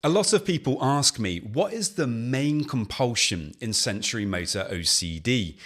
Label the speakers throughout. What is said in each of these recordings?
Speaker 1: A lot of people ask me, what is the main compulsion in sensorimotor OCD?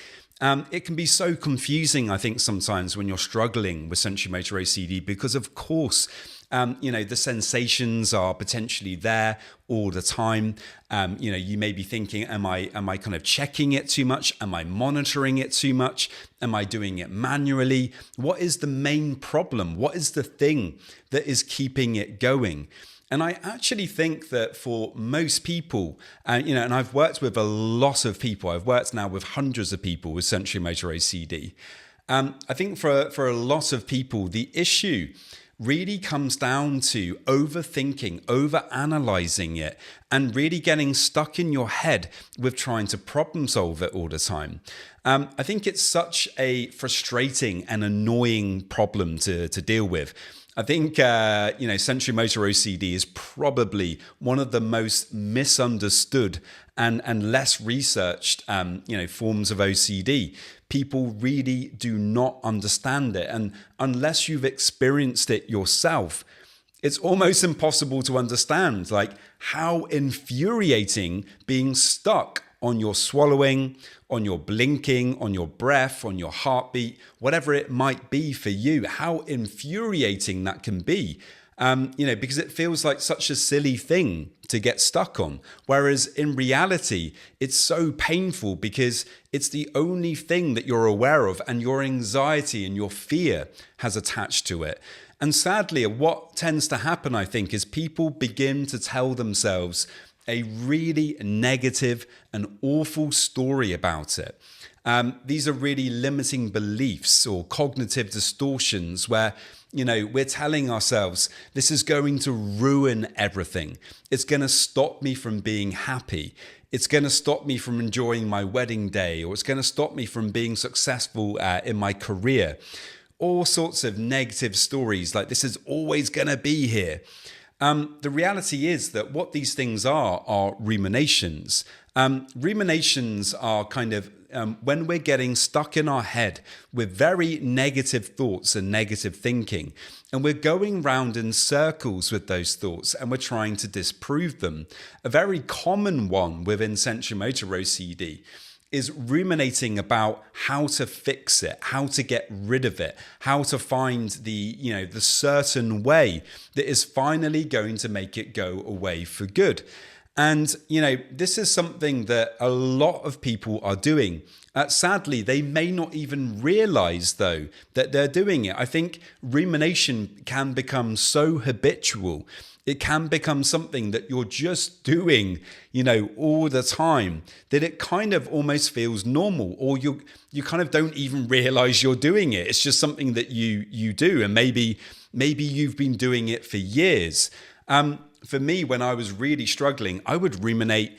Speaker 1: It can be so confusing, I think, sometimes when you're struggling with sensorimotor OCD because, of course, the sensations are potentially there all the time. You may be thinking, am I kind of checking it too much? Am I monitoring it too much? Am I doing it manually? What is the main problem? What is the thing that is keeping it going? And I actually think that for most people, and I've worked with a lot of people, I've worked now with hundreds of people with sensorimotor OCD. I think for a lot of people, the issue really comes down to overthinking, overanalyzing it, and really getting stuck in your head with trying to problem solve it all the time. I think it's such a frustrating and annoying problem to deal with. I think, sensorimotor OCD is probably one of the most misunderstood and less researched, forms of OCD. People really do not understand it. And unless you've experienced it yourself, it's almost impossible to understand, like, how infuriating being stuck on your swallowing, on your blinking, on your breath, on your heartbeat, whatever it might be for you, how infuriating that can be. Because it feels like such a silly thing to get stuck on. Whereas in reality, it's so painful because it's the only thing that you're aware of, and your anxiety and your fear has attached to it. And sadly, what tends to happen, I think, is people begin to tell themselves a really negative and awful story about it. These are really limiting beliefs or cognitive distortions where, we're telling ourselves this is going to ruin everything. It's going to stop me from being happy. It's going to stop me from enjoying my wedding day, or it's going to stop me from being successful in my career. All sorts of negative stories like this is always going to be here. The reality is that what these things are ruminations. Ruminations are kind of when we're getting stuck in our head with very negative thoughts and negative thinking, and we're going round in circles with those thoughts and we're trying to disprove them. A very common one within sensorimotor OCD is ruminating about how to fix it, how to get rid of it, how to find the certain way that is finally going to make it go away for good. And, this is something that a lot of people are doing. Sadly, they may not even realize, though, that they're doing it. I think rumination can become so habitual. It can become something that you're just doing, all the time, that it kind of almost feels normal, or you kind of don't even realize you're doing it. It's just something that you do, and maybe you've been doing it for years. For me, when I was really struggling, I would ruminate,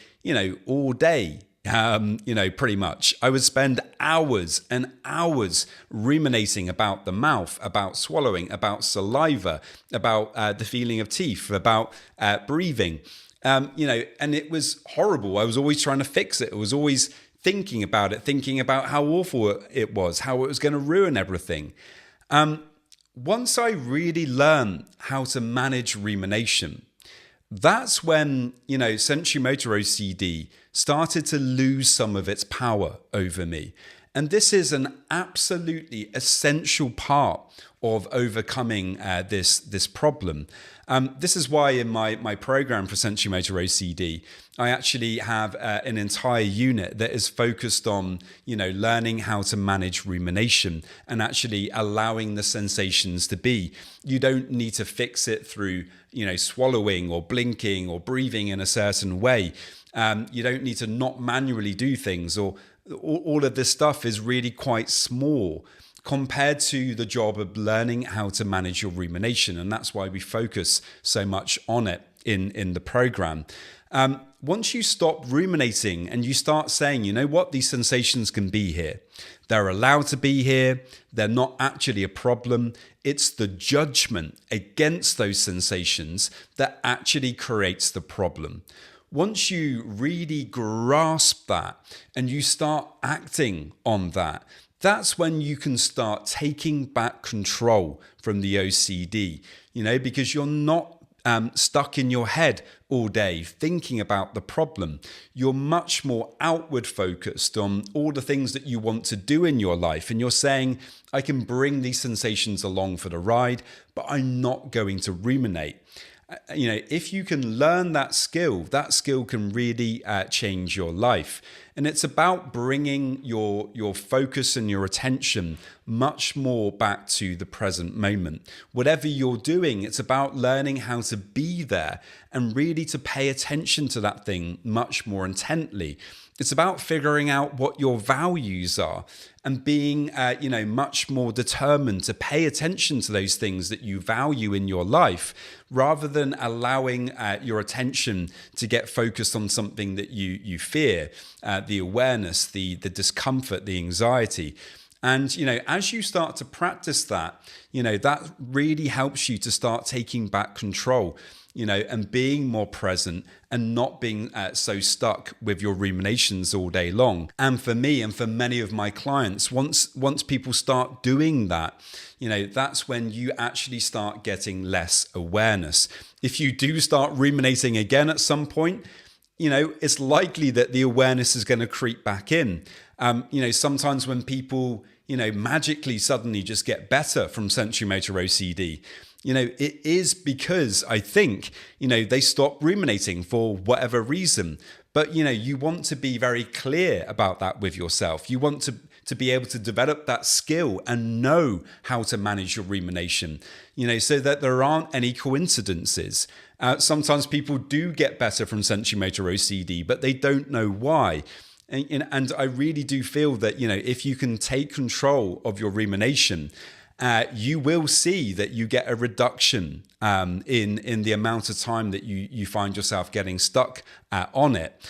Speaker 1: all day. Pretty much. I would spend hours and hours ruminating about the mouth, about swallowing, about saliva, about the feeling of teeth, about breathing, and it was horrible. I was always trying to fix it. I was always thinking about it, thinking about how awful it was, how it was going to ruin everything. Once I really learned how to manage rumination, that's when, sensorimotor OCD started to lose some of its power over me. And this is an absolutely essential part of overcoming this problem. This is why in my program for sensorimotor OCD, I actually have an entire unit that is focused on, learning how to manage rumination and actually allowing the sensations to be. You don't need to fix it through, swallowing or blinking or breathing in a certain way. You don't need to not manually do things, or all of this stuff is really quite small compared to the job of learning how to manage your rumination. And that's why we focus so much on it in the program. Once you stop ruminating and you start saying, these sensations can be here. They're allowed to be here. They're not actually a problem. It's the judgment against those sensations that actually creates the problem. Once you really grasp that and you start acting on that, that's when you can start taking back control from the OCD, because you're not stuck in your head all day thinking about the problem. You're much more outward focused on all the things that you want to do in your life. And you're saying, I can bring these sensations along for the ride, but I'm not going to ruminate. If you can learn that skill can really change your life. And it's about bringing your focus and your attention much more back to the present moment. Whatever you're doing, it's about learning how to be there and really to pay attention to that thing much more intently. It's about figuring out what your values are and being, much more determined to pay attention to those things that you value in your life, rather than allowing your attention to get focused on something that you fear, the awareness, the discomfort, the anxiety. And, as you start to practice that, that really helps you to start taking back control, and being more present and not being so stuck with your ruminations all day long. And for me and for many of my clients, once people start doing that, that's when you actually start getting less awareness. If you do start ruminating again at some point, it's likely that the awareness is going to creep back in. Sometimes when people, magically suddenly just get better from sensorimotor OCD, it is because I think, they stop ruminating for whatever reason. But, you want to be very clear about that with yourself. You want to be able to develop that skill and know how to manage your rumination, so that there aren't any coincidences. Sometimes people do get better from sensorimotor OCD, but they don't know why. And I really do feel that, if you can take control of your rumination, you will see that you get a reduction in the amount of time that you find yourself getting stuck on it.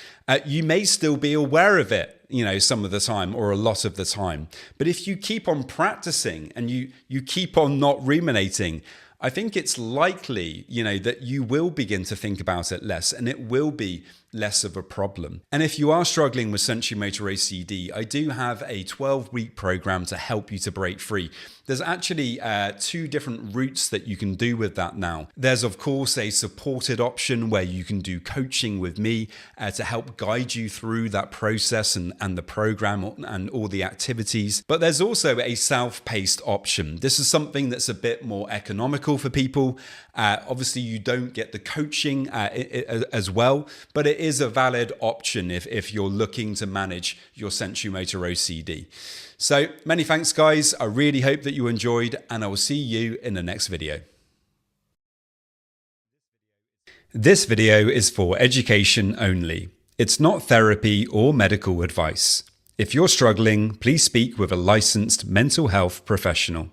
Speaker 1: You may still be aware of it, some of the time or a lot of the time. But if you keep on practicing and you keep on not ruminating, I think it's likely, that you will begin to think about it less, and it will be less of a problem. And if you are struggling with sensorimotor OCD, I do have a 12-week program to help you to break free. There's actually 2 different routes that you can do with that now. There's, of course, a supported option where you can do coaching with me to help guide you through that process and the program and all the activities. But there's also a self-paced option. This is something that's a bit more economical for people. Obviously, you don't get the coaching as well, but it is a valid option if you're looking to manage your sensorimotor OCD. So many thanks, guys. I really hope that you enjoyed, and I will see you in the next video. This video is for education only. It's not therapy or medical advice. If you're struggling, please speak with a licensed mental health professional.